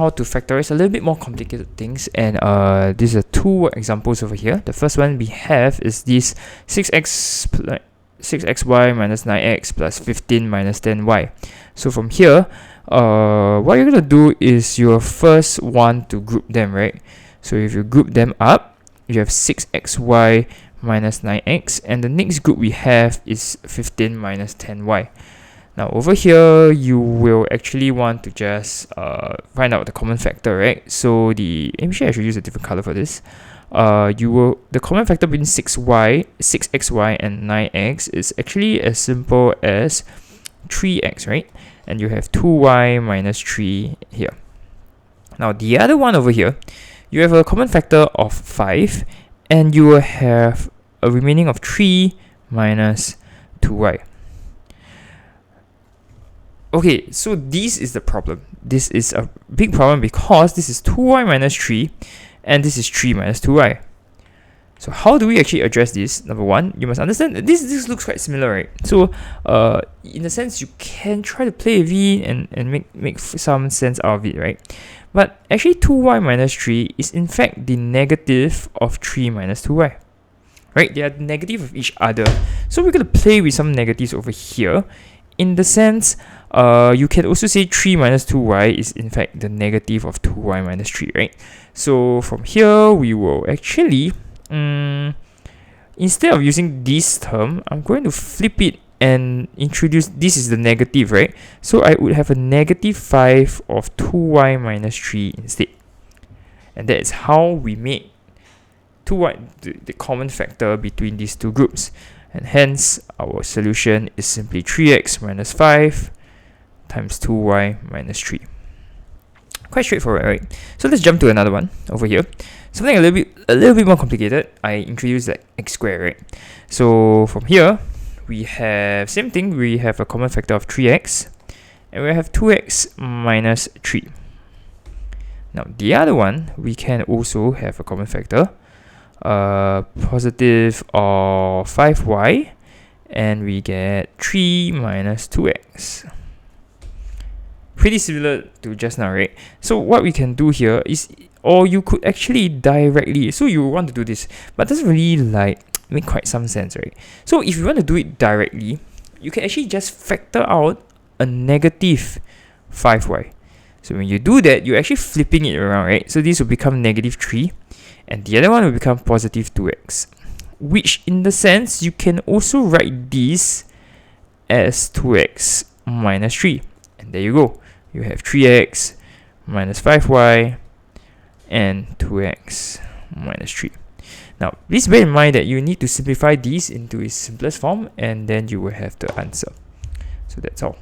how to factorize a little bit more complicated things, and these are two examples over here. The first one we have is this 6xy minus 9x plus 15 minus 10y. So from here, what you're gonna do is you first want to group them, right? So if you group them up, you have 6xy minus 9x, and the next group we have is 15 minus 10y. Now over here, you will actually want to just find out the common factor, right? So actually I should use a different color for this. The common factor between 6xy and 9x is actually as simple as 3x, right? And you have 2y minus 3 here. Now the other one over here, you have a common factor of 5, and you will have a remaining of 3 minus 2y. Okay, so this is the problem. This is a big problem because this is 2y minus 3 and this is 3 minus 2y. So how do we actually address this? Number one, you must understand that this looks quite similar, right? So in a sense, you can try to play with it and make some sense out of it, right? But actually 2y minus 3 is in fact the negative of 3 minus 2y. Right? They are negative of each other. So we're going to play with some negatives over here. In the sense, you can also say 3 minus 2y is in fact the negative of 2y minus 3, right? So from here, we will actually, instead of using this term, I'm going to flip it and introduce, this is the negative, right? So I would have a negative 5 of 2y minus 3 instead. And that is how we make 2y the common factor between these two groups. And hence, our solution is simply 3x minus 5 times 2y minus 3. Quite straightforward, right? So let's jump to another one over here. Something a little bit more complicated. I introduced like x squared, right? So from here, we have same thing. We have a common factor of 3x, and we have 2x minus 3. Now the other one, we can also have a common factor, positive of 5y, and we get 3 minus 2x. Pretty similar to just now, right? So what we can do here is, or you could actually directly, so you want to do this, but it doesn't really like make quite some sense, right? So if you want to do it directly, you can actually just factor out a negative 5y. So when you do that, you're actually flipping it around, right? So this will become negative 3, and the other one will become positive 2x, which in the sense, you can also write this as 2x minus 3. And there you go. You have 3x minus 5y and 2x minus 3. Now, please bear in mind that you need to simplify these into its simplest form, and then you will have the answer. So that's all.